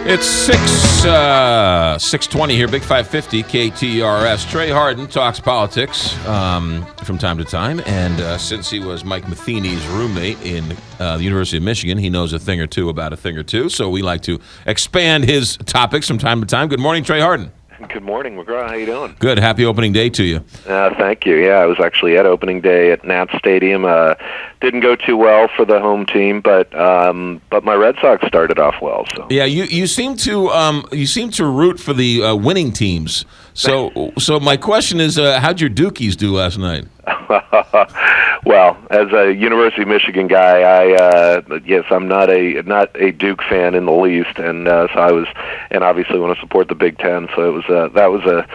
It's 6:20 here, Big 550 KTRS. Trey Harden talks politics from time to time, and since he was Mike Matheny's roommate in the University of Michigan, he knows a thing or two about a thing or two, so we like to expand his topics from time to time. Good morning, Trey Harden. Good morning, McGraw. How you doing? Good. Happy opening day to you. Thank you. Yeah, I was actually at opening day at Nats Stadium. Didn't go too well for the home team, but my Red Sox started off well. So yeah, you seem to root for the winning teams. So my question is, how'd your Dukies do last night? Well, as a University of Michigan guy, I'm not a Duke fan in the least, and so I was, and obviously want to support the Big Ten. So it was that was a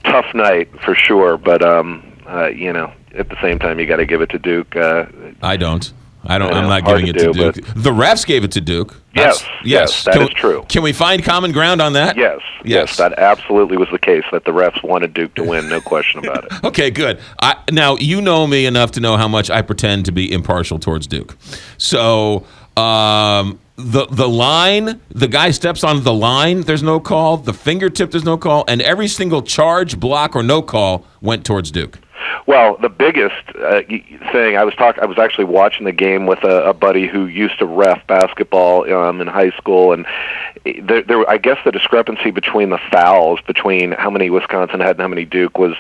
tough night for sure. But at the same time, you got to give it to Duke. I don't. I'm not giving it to Duke. The refs gave it to Duke. Yes, that is true. Can we find common ground on that? Yes, that absolutely was the case, that the refs wanted Duke to win, no question about it. Okay, good. Now, you know me enough to know how much I pretend to be impartial towards Duke. So the line, the guy steps on the line, there's no call. The fingertip, there's no call. And every single charge, block, or no call went towards Duke. Well, the biggest thing, I was actually watching the game with a buddy who used to ref basketball in high school, and there I guess the discrepancy between the fouls, between how many Wisconsin had and how many Duke was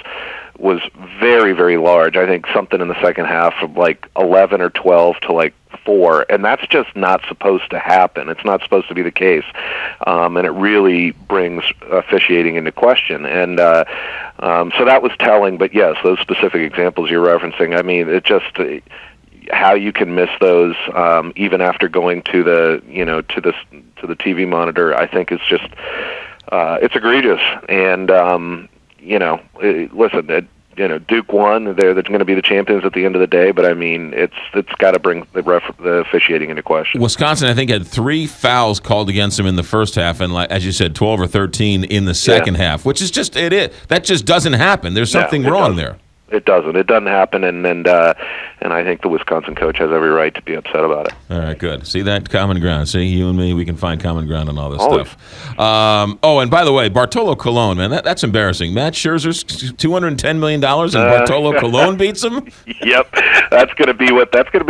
very, very large. I think something in the second half from like 11 or 12 to like 4, and that's just not supposed to happen. It's not supposed to be the case, and it really brings officiating into question. And so that was telling. But yes, those specific examples you're referencing, I mean, it just how you can miss those even after going to the to the TV monitor, I think is just it's egregious. And listen. Duke won. They're going to be the champions at the end of the day, but I mean, it's got to bring the officiating into question. Wisconsin, I think, had 3 fouls called against them in the first half, and as you said, 12 or 13 in the second half, which is just that just doesn't happen. There's something wrong there. It doesn't. It doesn't happen, and I think the Wisconsin coach has every right to be upset about it. All right, good. See that common ground. See, you and me, we can find common ground on all this Always. stuff. And by the way, Bartolo Colon, man, that's embarrassing. Matt Scherzer's $210 million, and Bartolo Colon beats him. Yep, that's going to be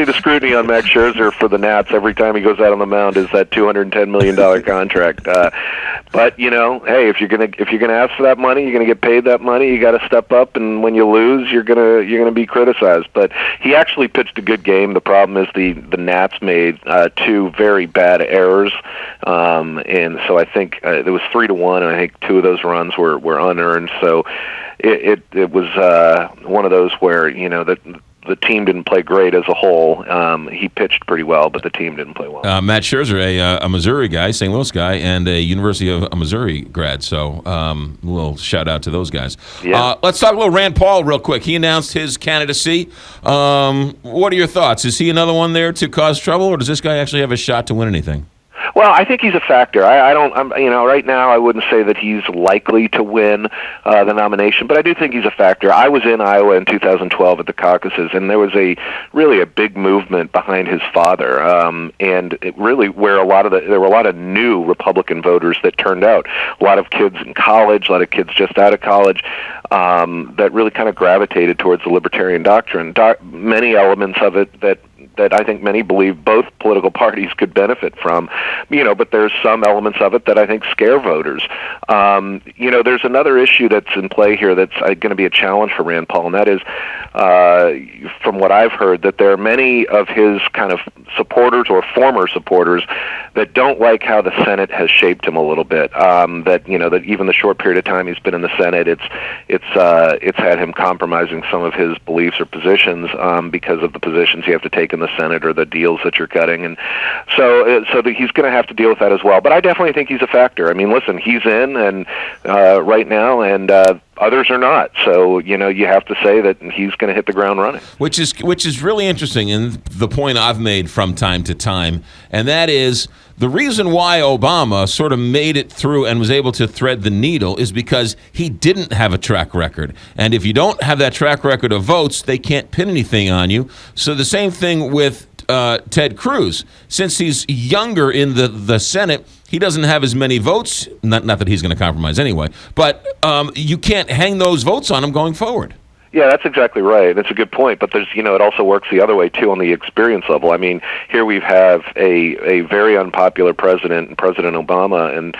the scrutiny on Max Scherzer for the Nats every time he goes out on the mound, is that $210 million contract. But hey, if you're gonna ask for that money, you're gonna get paid that money. You got to step up, and when you lose, you're gonna be criticized. But he actually pitched a good game. The problem is the Nats made 2 very bad errors, and so I think it was 3-1, and I think 2 of those runs were unearned. So it was one of those where the team didn't play great as a whole. He pitched pretty well, but the team didn't play well. Matt Scherzer, a Missouri guy, St. Louis guy, and a University of Missouri grad. So a little shout out to those guys. Yeah. Let's talk a little Rand Paul real quick. He announced his candidacy. What are your thoughts? Is he another one there to cause trouble, or does this guy actually have a shot to win anything? Well, I think he's a factor. Right now I wouldn't say that he's likely to win the nomination, but I do think he's a factor. I was in Iowa in 2012 at the caucuses, and there was really a big movement behind his father, and it really where there were a lot of new Republican voters that turned out. A lot of kids in college, a lot of kids just out of college, that really kind of gravitated towards the libertarian doctrine. Many elements of it that I think many believe both political parties could benefit from, but there's some elements of it that I think scare voters. There's another issue that's in play here that's going to be a challenge for Rand Paul, and that is, from what I've heard, that there are many of his kind of supporters or former supporters that don't like how the Senate has shaped him a little bit. That even the short period of time he's been in the Senate, it's had him compromising some of his beliefs or positions because of the positions you have to take in the Senate or the deals that you're cutting, and so he's going to have to deal with that as well. But I definitely think he's a factor. I mean, listen, he's in and right now, and others are not. So you have to say that he's going to hit the ground running. Which is really interesting, and the point I've made from time to time, and that is the reason why Obama sort of made it through and was able to thread the needle is because he didn't have a track record. And if you don't have that track record of votes, they can't pin anything on you. So the same thing with Ted Cruz. Since he's younger in the Senate, he doesn't have as many votes. Not that he's going to compromise anyway, but you can't hang those votes on him going forward. Yeah, that's exactly right. That's a good point. But there's, it also works the other way too on the experience level. I mean, here we have a very unpopular president, President Obama, and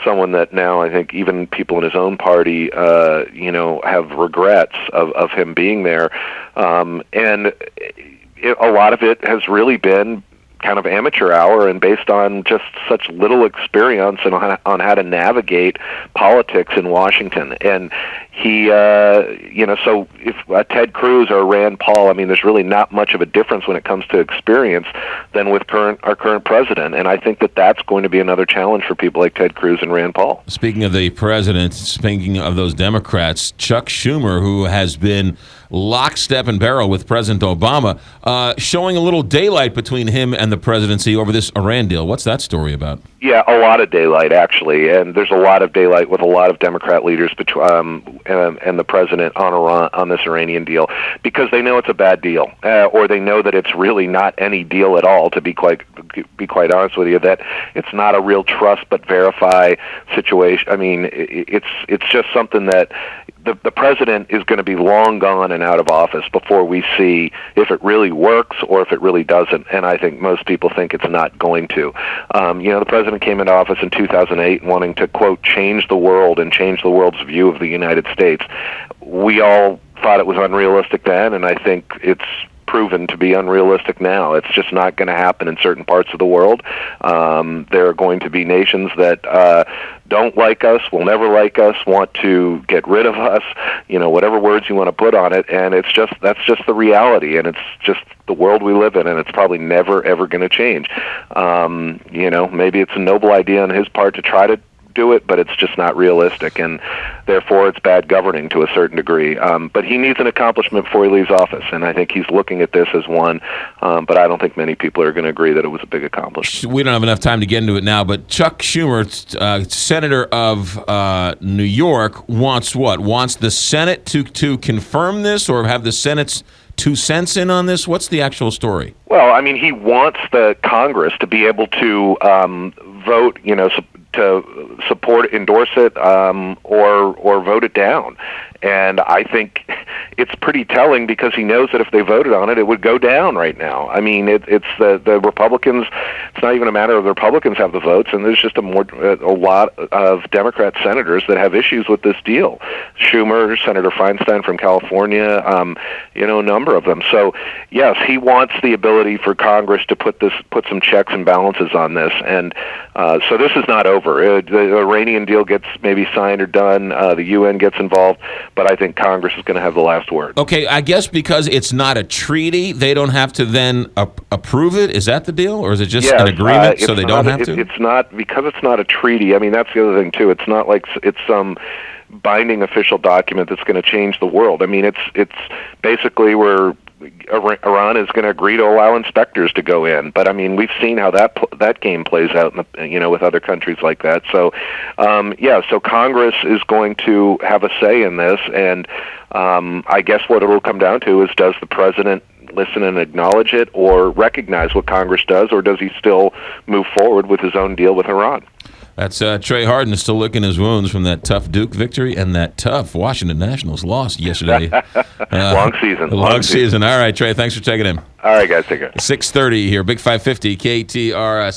someone that now I think even people in his own party, have regrets of him being there, and a lot of it has really been kind of amateur hour and based on just such little experience on how to navigate politics in Washington. And he, so if Ted Cruz or Rand Paul, I mean, there's really not much of a difference when it comes to experience than with our current president. And I think that that's going to be another challenge for people like Ted Cruz and Rand Paul. Speaking of the president, speaking of those Democrats, Chuck Schumer, who has been lockstep and barrel with President Obama, showing a little daylight between him and the presidency over this Iran deal. What's that story about? Yeah, a lot of daylight, actually, and there's a lot of daylight with a lot of Democrat leaders and the president on Iran, on this Iranian deal, because they know it's a bad deal, or they know that it's really not any deal at all. To be quite honest with you, that it's not a real trust but verify situation. I mean, it's just something that the president is going to be long gone and out of office before we see if it really works or if it really doesn't. And I think most people think it's not going to. The president came into office in 2008 wanting to, quote, change the world and change the world's view of the United States. We all thought it was unrealistic then, and I think it's proven to be unrealistic now. It's just not going to happen in certain parts of the world. There are going to be nations that don't like us, will never like us, want to get rid of us, whatever words you want to put on it, and that's just the reality, and it's just the world we live in, and it's probably never, ever going to change. Maybe it's a noble idea on his part to try to do it, but it's just not realistic, and therefore it's bad governing to a certain degree. But he needs an accomplishment before he leaves office, and I think he's looking at this as one, but I don't think many people are going to agree that it was a big accomplishment. We don't have enough time to get into it now, but Chuck Schumer, senator of New York, wants what? Wants the Senate to confirm this, or have the Senate's 2 cents in on this? What's the actual story? Well, I mean, he wants the Congress to be able to vote, to support, endorse it, or vote it down. And I think it's pretty telling because he knows that if they voted on it, it would go down right now. I mean, it's the Republicans. It's not even a matter of the Republicans have the votes, and there's just a lot of Democrat senators that have issues with this deal. Schumer, Senator Feinstein from California, a number of them. So yes, he wants the ability for Congress to put some checks and balances on this, and so this is not over. The Iranian deal gets maybe signed or done. The UN gets involved. But I think Congress is going to have the last word. Okay, I guess because it's not a treaty, they don't have to then approve it? Is that the deal? Or is it just an agreement so they don't have to? It's not, because it's not a treaty. I mean, that's the other thing, too. It's not like it's some binding official document that's going to change the world. I mean, it's basically where Iran is going to agree to allow inspectors to go in, but I mean, we've seen how that game plays out, with other countries like that. So, so Congress is going to have a say in this, and I guess what it'll come down to is, does the president listen and acknowledge it, or recognize what Congress does, or does he still move forward with his own deal with Iran? That's Trey Harden still licking his wounds from that tough Duke victory and that tough Washington Nationals loss yesterday. Long season. Long season. All right, Trey, thanks for checking in. All right, guys, take care. 6:30 here, Big 550 KTRS.